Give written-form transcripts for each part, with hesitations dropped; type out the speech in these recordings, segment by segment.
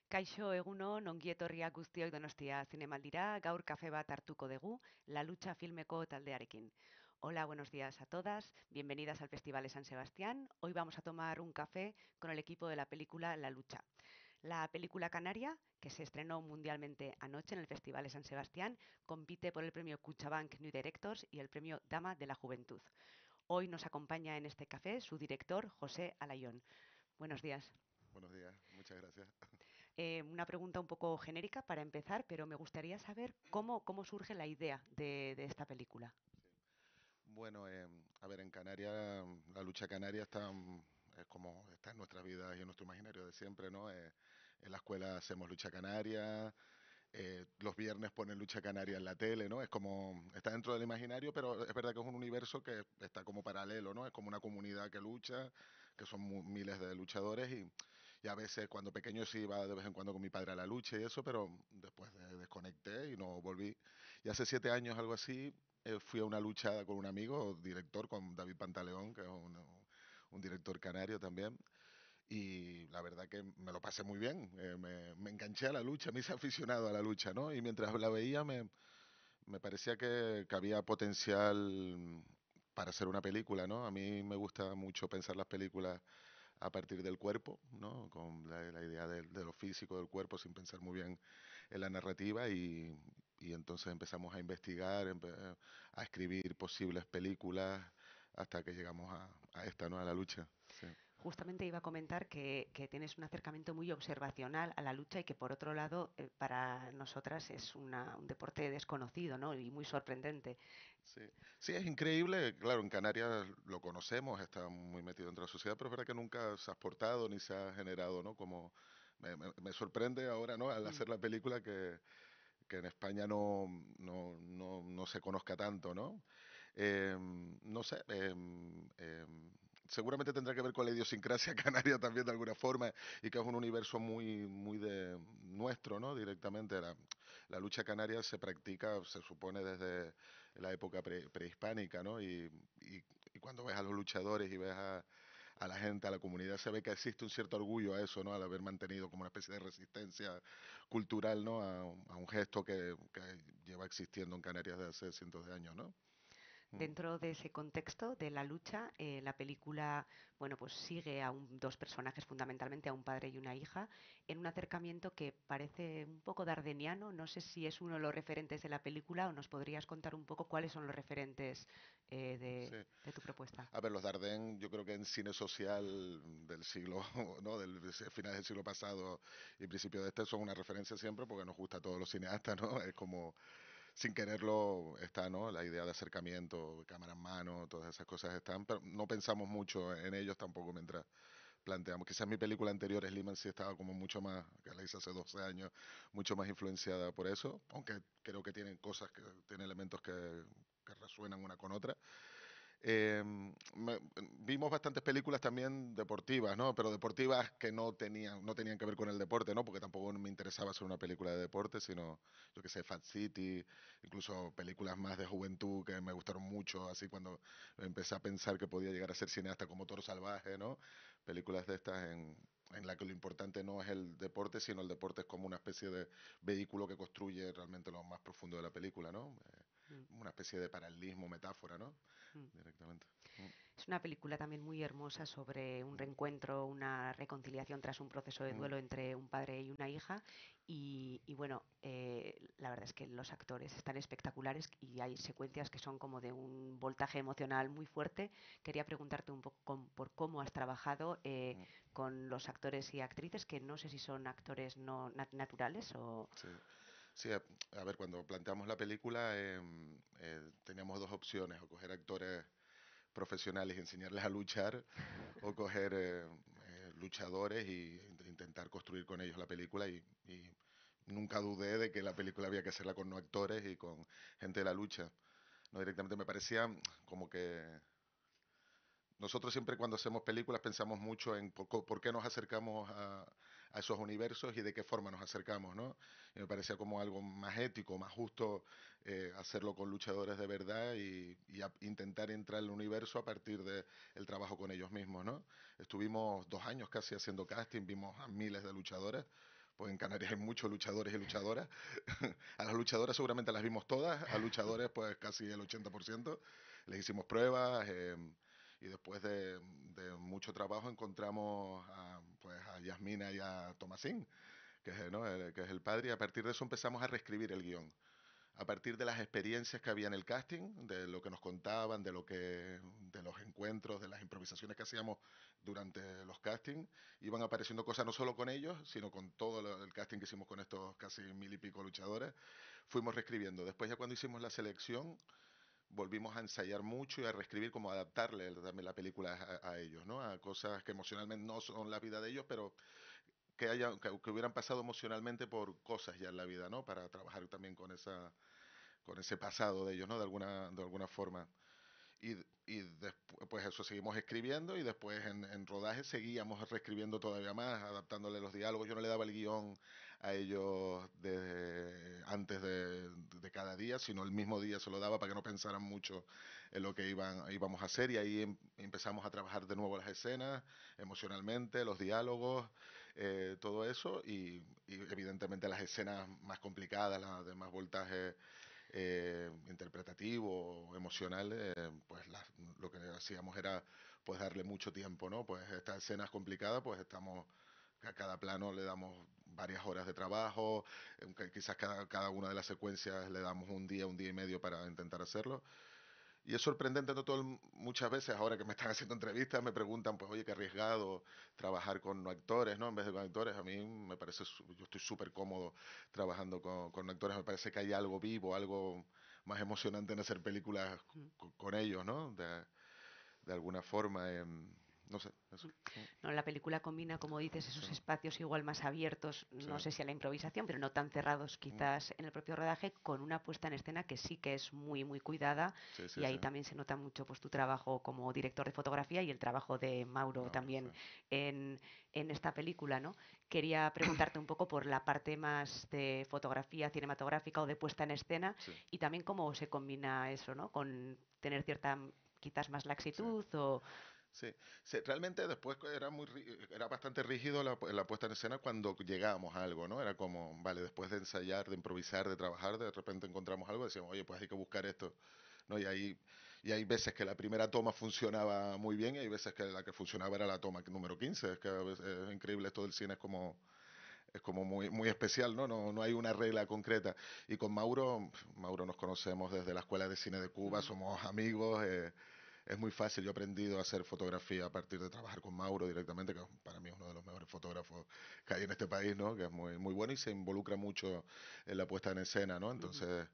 Kaixo egunon, ongi etorriak guztiok Donostia Zinemaldira, gaur kafe bat hartuko dugu, La Lucha filmeko taldearekin. Hola, buenos días a todas, bienvenidas al Festival de San Sebastián. Hoy vamos a tomar un café con el equipo de la película La Lucha. La película canaria, que se estrenó mundialmente anoche en el Festival de San Sebastián, compite por el premio Cuchabank New Directors y el premio Dama de la Juventud. Hoy nos acompaña en este café su director, José Alayón. Buenos días. Buenos días, muchas gracias. Una pregunta un poco genérica para empezar, pero me gustaría saber cómo surge la idea de esta película. Sí. Bueno, a ver, en Canarias, la lucha canaria está, es como está en nuestras vidas y en nuestro imaginario de siempre, ¿no? En la escuela hacemos lucha canaria, los viernes ponen lucha canaria en la tele, ¿no? Es como, está dentro del imaginario, pero es verdad que es un universo que está como paralelo, ¿no? Es como una comunidad que lucha, que son miles de luchadores y a veces cuando pequeño sí iba de vez en cuando con mi padre a la lucha y eso, pero después desconecté y no volví. Y hace 7 años, algo así, fui a una lucha con un amigo, director, con David Pantaleón, que es un director canario también. Y la verdad que me lo pasé muy bien, me enganché a la lucha, me hice aficionado a la lucha, ¿no? Y mientras la veía me parecía que había potencial para hacer una película, ¿no? A mí me gusta mucho pensar las películas a partir del cuerpo, ¿no? Con la idea de lo físico del cuerpo sin pensar muy bien en la narrativa y entonces empezamos a investigar, a escribir posibles películas hasta que llegamos a esta, ¿no? A la lucha. Sí. Justamente iba a comentar que tienes un acercamiento muy observacional a la lucha y que por otro lado para nosotras es un deporte desconocido, ¿no? Y muy sorprendente. Sí, sí, es increíble. Claro, en Canarias lo conocemos, está muy metido dentro de la sociedad, pero es verdad que nunca se ha exportado ni se ha generado, ¿no? Como me sorprende ahora, ¿no? Al Mm. hacer la película que en España no se conozca tanto, ¿no? No sé, seguramente tendrá que ver con la idiosincrasia canaria también de alguna forma y que es un universo muy de nuestro, ¿no? Directamente. La lucha canaria se practica, se supone, desde la época prehispánica, ¿no? Y cuando ves a los luchadores y ves a la gente, a la comunidad, se ve que existe un cierto orgullo a eso, ¿no? Al haber mantenido como una especie de resistencia cultural, ¿no? A un gesto que lleva existiendo en Canarias desde hace cientos de años, ¿no? Mm. Dentro de ese contexto de la lucha, la película, bueno, pues sigue a dos personajes fundamentalmente, a un padre y una hija, en un acercamiento que parece un poco dardeniano. No sé si es uno de los referentes de la película o nos podrías contar un poco cuáles son los referentes Sí. de tu propuesta. A ver, los Dardenne, yo creo que en cine social del siglo, ¿no? Del finales del siglo pasado y principio de este son una referencia siempre porque nos gusta a todos los cineastas, ¿no? Es como sin quererlo está, ¿no? La idea de acercamiento, cámara en mano, todas esas cosas están, pero no pensamos mucho en ellos tampoco mientras planteamos. Quizás mi película anterior, Sliman, sí estaba como mucho más, que la hice hace 12 años, mucho más influenciada por eso, aunque creo que tienen cosas, que tienen elementos que resuenan una con otra. Eh, Vimos bastantes películas también deportivas, ¿no? Pero deportivas que no tenían que ver con el deporte, ¿no? Porque tampoco me interesaba hacer una película de deporte, sino, yo qué sé, Fat City, incluso películas más de juventud que me gustaron mucho, así cuando empecé a pensar que podía llegar a ser cineasta como Toro Salvaje, ¿no? Películas de estas en la que lo importante no es el deporte, sino el deporte es como una especie de vehículo que construye realmente lo más profundo de la película, ¿no? Mm, Una especie de paralelismo, metáfora, ¿no? mm. Directamente. Mm, Es una película también muy hermosa sobre un mm, reencuentro, una reconciliación tras un proceso de mm, duelo entre un padre y una hija. Y bueno, la verdad es que los actores están espectaculares y hay secuencias que son como de un voltaje emocional muy fuerte. Quería preguntarte un poco por cómo has trabajado mm. con los actores y actrices, que no sé si son actores no naturales o... Sí, sí, a ver, cuando planteamos la película teníamos dos opciones, o coger actores profesionales y enseñarles a luchar, o coger luchadores y intentar construir con ellos la película y nunca dudé de que la película había que hacerla con no actores y con gente de la lucha. No directamente me parecía como que nosotros siempre cuando hacemos películas pensamos mucho en por qué nos acercamos a esos universos y de qué forma nos acercamos, ¿no? Y me parecía como algo más ético, más justo hacerlo con luchadores de verdad y intentar entrar al universo a partir del trabajo con ellos mismos, ¿no? Estuvimos 2 años casi haciendo casting, vimos a miles de luchadores pues en Canarias hay muchos luchadores y luchadoras. A las luchadoras seguramente las vimos todas, a luchadores pues casi el 80%. Les hicimos pruebas y después de mucho trabajo encontramos pues a Yasmina y a Tomasín, ¿no? Que es el padre, y a partir de eso empezamos a reescribir el guión a partir de las experiencias que había en el casting, de lo que nos contaban, de los encuentros, de las improvisaciones que hacíamos durante los castings, iban apareciendo cosas no solo con ellos, sino con todo el casting que hicimos con estos casi mil y pico luchadores, fuimos reescribiendo. Después ya cuando hicimos la selección, volvimos a ensayar mucho y a reescribir, como adaptarle también la película a ellos, ¿no? A cosas que emocionalmente no son la vida de ellos, pero que hubieran pasado emocionalmente por cosas ya en la vida, ¿no? Para trabajar también con ese pasado de ellos, ¿no? De alguna forma. Y después, pues eso, seguimos escribiendo y después en rodaje seguíamos reescribiendo todavía más, adaptándole los diálogos. Yo no le daba el guión a ellos antes de cada día, sino el mismo día se lo daba para que no pensaran mucho en lo que íbamos a hacer y ahí empezamos a trabajar de nuevo las escenas, emocionalmente, los diálogos, todo eso y evidentemente las escenas más complicadas, las de más voltaje interpretativo, emocional, lo que hacíamos era pues darle mucho tiempo, ¿no? Pues estas escenas complicadas, pues estamos a cada plano le damos varias horas de trabajo, quizás cada una de las secuencias le damos un día y medio para intentar hacerlo. Y es sorprendente, ¿no? Muchas veces, ahora que me están haciendo entrevistas, me preguntan, pues, oye, qué arriesgado trabajar con no actores, ¿no? En vez de con actores, a mí me parece, yo estoy súper cómodo trabajando con no actores, me parece que hay algo vivo, algo más emocionante en hacer películas Mm. con ellos, ¿no? De alguna forma, no sé, eso. Mm. No, la película combina, como dices, Sí, esos espacios igual más abiertos, sí, no sé si a la improvisación, pero no tan cerrados mm, quizás en el propio rodaje, con una puesta en escena que sí que es muy, muy cuidada sí, y sí, sí, ahí también se nota mucho pues tu trabajo como director de fotografía y el trabajo de Mauro Mauro, sí, también en, en esta película, ¿no? Quería preguntarte un poco por la parte más de fotografía cinematográfica o de puesta en escena sí, y también cómo se combina eso, ¿no? Con tener cierta quizás más sí. laxitud o... Sí, sí, realmente después era bastante rígido la puesta en escena cuando llegábamos a algo, ¿no? Era como, vale, después de ensayar, de improvisar, de trabajar, de repente encontramos algo y decíamos, oye, pues hay que buscar esto, ¿no? Y hay veces que la primera toma funcionaba muy bien y hay veces que la que funcionaba era la toma número 15. Es que a veces es increíble esto del cine, es como muy, muy especial, ¿no? No hay una regla concreta. Y con Mauro nos conocemos desde la Escuela de Cine de Cuba, Mm. somos amigos, es muy fácil. Yo he aprendido a hacer fotografía a partir de trabajar con Mauro directamente, que para mí es uno de los mejores fotógrafos que hay en este país, ¿no? Que es muy, muy bueno y se involucra mucho en la puesta en escena, ¿no? Ujú. Entonces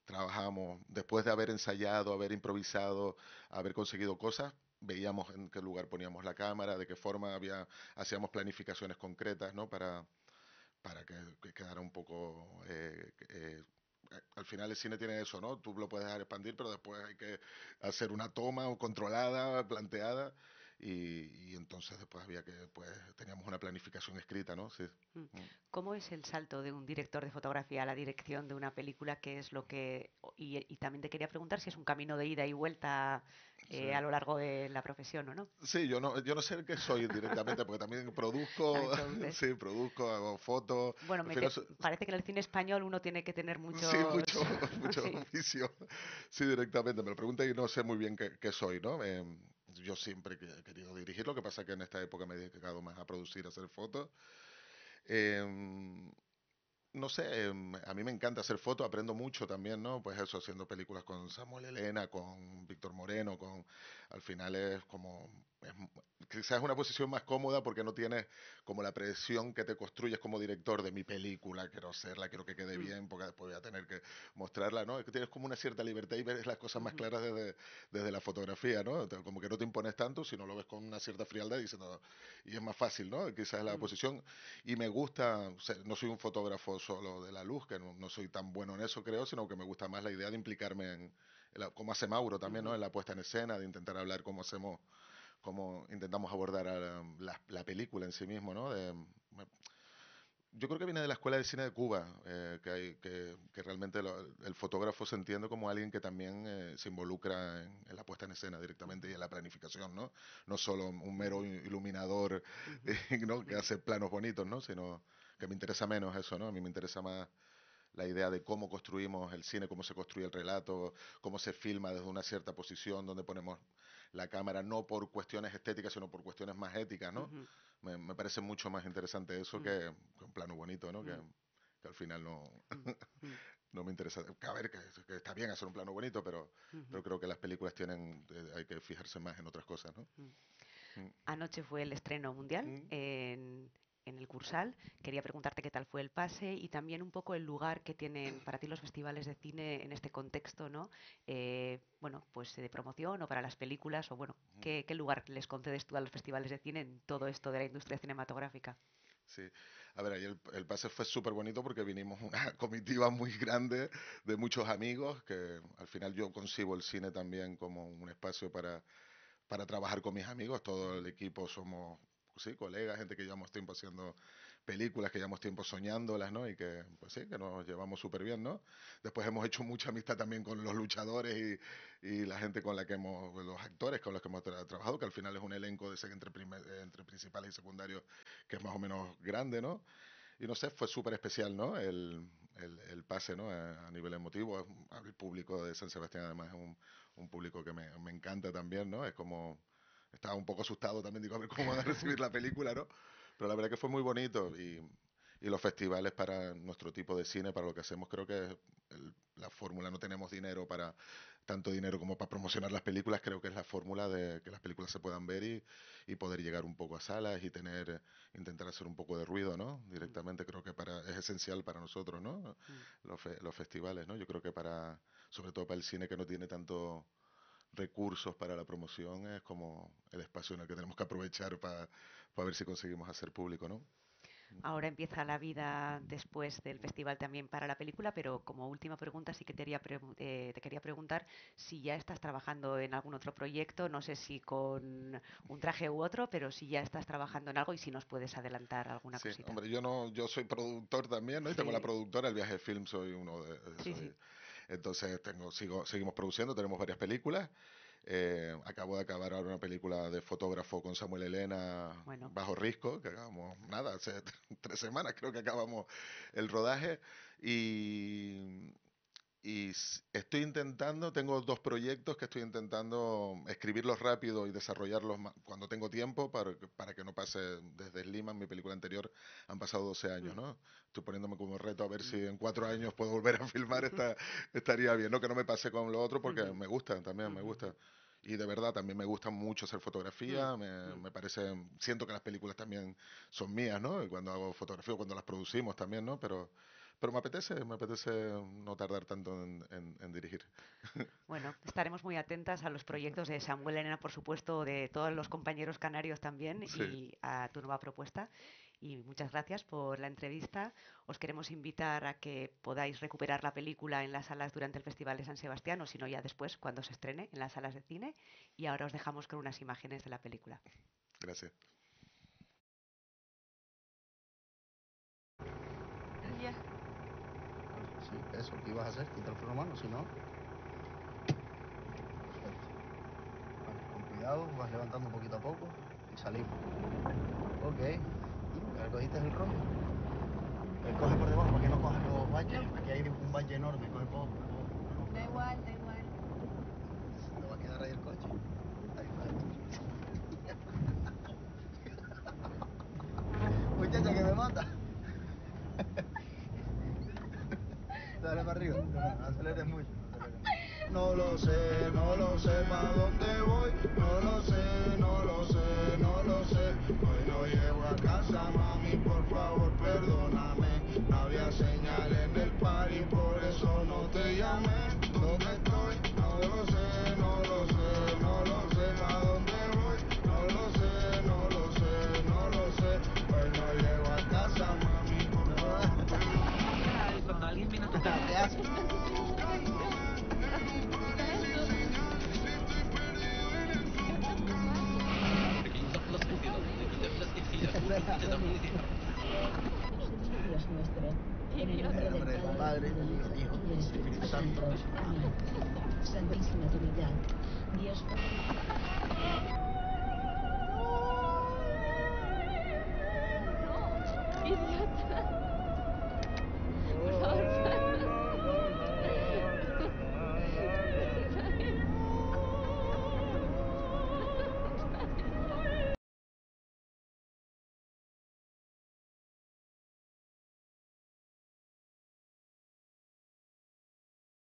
trabajamos, después de haber ensayado, haber improvisado, haber conseguido cosas, veíamos en qué lugar poníamos la cámara, de qué forma hacíamos planificaciones concretas, ¿no? Para que quedara un poco... al final el cine tiene eso, ¿no? Tú lo puedes dejar expandir, pero después hay que hacer una toma controlada, planteada, y entonces después había que, pues, teníamos una planificación escrita, ¿no? Sí. Mm. Mm. ¿Cómo es el salto de un director de fotografía a la dirección de una película? ¿Qué es lo que... Y también te quería preguntar si es un camino de ida y vuelta Sí. a lo largo de la profesión o no. Sí, yo no sé qué soy directamente, porque también produzco, También produces. sí, produzco, hago fotos, Bueno, al final, parece que en el cine español uno tiene que tener sí, muchos... mucho Sí. oficio, sí, directamente, me lo pregunta y no sé muy bien qué soy, ¿no? Yo siempre he querido dirigir, lo que pasa que en esta época me he dedicado más a producir, a hacer fotos. Em, no sé, a mí me encanta hacer fotos, aprendo mucho también, ¿no? Pues eso, haciendo películas con Samuel Elena, con Víctor Moreno, al final es como, quizás es una posición más cómoda porque no tienes como la presión que te construyes como director de mi película, quiero hacerla, quiero que quede Mm. bien, porque después voy a tener que mostrarla, ¿no? Es que tienes como una cierta libertad y ves las cosas más Ujú. claras desde la fotografía, ¿no? Como que no te impones tanto, sino lo ves con una cierta frialdad y diciendo, y es más fácil, ¿no? Quizás la Mm. posición y me gusta, o sea, no soy un fotógrafo solo de la luz, que no soy tan bueno en eso, creo, sino que me gusta más la idea de implicarme como hace Mauro también, ¿no? Ujú. En la puesta en escena, de intentar hablar cómo hacemos, cómo intentamos abordar a la película en sí mismo, ¿no? Yo creo que viene de la Escuela de Cine de Cuba, que realmente el fotógrafo se entiende como alguien que también se involucra en la puesta en escena directamente y en la planificación, ¿no? No solo un mero Ujú, iluminador, ujú, ¿no? Que ujú, hace planos bonitos, ¿no? Sino que me interesa menos eso, ¿no? A mí me interesa más la idea de cómo construimos el cine, cómo se construye el relato, cómo se filma desde una cierta posición, donde ponemos la cámara, no por cuestiones estéticas, sino por cuestiones más éticas, ¿no? ujú, Me parece mucho más interesante eso mm, que un plano bonito, ¿no? mm, Que al final no, mm, mm, no me interesa. A ver, que está bien hacer un plano bonito, ujú, pero creo que las películas tienen, hay que fijarse más en otras cosas, ¿no? mm. Mm, Anoche fue el estreno mundial mm. en el Cursal. Quería preguntarte qué tal fue el pase y también un poco el lugar que tienen para ti los festivales de cine en este contexto, ¿no? Bueno, pues de promoción o para las películas o bueno, ¿qué lugar les concedes tú a los festivales de cine en todo esto de la industria cinematográfica? Sí, a ver, ahí el pase fue súper bonito porque vinimos una comitiva muy grande de muchos amigos, que al final yo concibo el cine también como un espacio para trabajar con mis amigos. Todo Ujú, el equipo somos, pues sí, colegas, gente que llevamos tiempo haciendo películas, que llevamos tiempo soñándolas, ¿no? Y que, pues sí, que nos llevamos súper bien, ¿no? Después hemos hecho mucha amistad también con los luchadores y la gente con la que hemos, los actores con los que hemos trabajado, que al final es un elenco de ese entre principales y secundarios que es más o menos grande, ¿no? Y no sé, fue súper especial, ¿no? El pase, ¿no? A nivel emotivo. El público de San Sebastián, además, es un público que me encanta también, ¿no? Es como. Estaba un poco asustado también, digo, a ver cómo van a recibir la película, ¿no? Pero la verdad que fue muy bonito y los festivales para nuestro tipo de cine, para lo que hacemos, creo que la fórmula, no tenemos dinero para tanto dinero como para promocionar las películas, creo que es la fórmula de que las películas se puedan ver y poder llegar un poco a salas y tener, intentar hacer un poco de ruido, ¿no? mm, Directamente creo que es esencial para nosotros, ¿no? mm. Los festivales, ¿no? Yo creo que sobre todo para el cine que no tiene tanto recursos para la promoción, es como el espacio en el que tenemos que aprovechar para ver si conseguimos hacer público, ¿no? Ahora empieza la vida después del festival también para la película, pero como última pregunta sí que te quería preguntar si ya estás trabajando en algún otro proyecto, no sé si con un traje u otro, pero si ya estás trabajando en algo y si nos puedes adelantar alguna Sí, cosita. hombre, yo no, yo soy productor también, ¿no? Y tengo la Sí, productora, el Viaje Film, soy uno sí, sí. entonces seguimos produciendo, tenemos varias películas. Acabo de acabar ahora una película de fotógrafo con Samuel Elena, Bueno, Bajo Risco, que acabamos, nada, hace 3 semanas creo que acabamos el rodaje. Y, estoy intentando, tengo dos proyectos que estoy intentando escribirlos rápido y desarrollarlos cuando tengo tiempo para que no pase desde Lima, mi película anterior, han pasado 12 años, mm, ¿no? Estoy poniéndome como reto a ver si mm, en 4 años puedo volver a filmar, estaría bien, ¿no? Que no me pase con lo otro porque ujú, me gusta, también me ujú, gusta. Y de verdad también me gusta mucho hacer mm, fotografía, mm. me parece, siento que las películas también son mías, ¿no? Y cuando hago fotografía, o cuando las producimos también, ¿no? Pero me apetece no tardar tanto en dirigir. Bueno, estaremos muy atentas a los proyectos de Samuel Elena, por supuesto, de todos los compañeros canarios también Sí, y a tu nueva propuesta. Y muchas gracias por la entrevista. Os queremos invitar a que podáis recuperar la película en las salas durante el Festival de San Sebastián o si no ya después cuando se estrene en las salas de cine. Y ahora os dejamos con unas imágenes de la película. gracias. Ya. Sí, eso, ¿qué ibas a hacer? Quita el freno a mano, si no. Perfecto. Vale, con cuidado, vas levantando poquito a poco y salimos. Ok. ¿Ya cogiste el rollo? Coge por debajo para que no cojas los valles. No, Aquí hay un valle enorme, coge por debajo. da igual, da igual. ¿Te va a quedar ahí el coche? Ahí está. Muchacha que me mata. Dale para arriba. No aceleres mucho. No lo sé para dónde voy. No lo sé, no lo sé, no lo sé. Hoy no llego a casa, mami, por favor, perdóname. No había señal en el party, por eso no te llamé. ¿Dónde estoy? No lo sé, no lo sé, no lo sé para dónde voy. No lo sé, no lo sé, no lo sé. Hoy no llego a casa, mami, por favor, perdóname. Y cuando alguien viene a tu casa, ¿Qué haces? pequeñitos los sentidos, pequeños los sentidos, pequeños los sentidos. Dios nuestro. En el Idiota. nombre En nombre del Padre, y del del Hijo y del Espíritu Santo. Amén. Santísima Trinidad, Dios Idiota.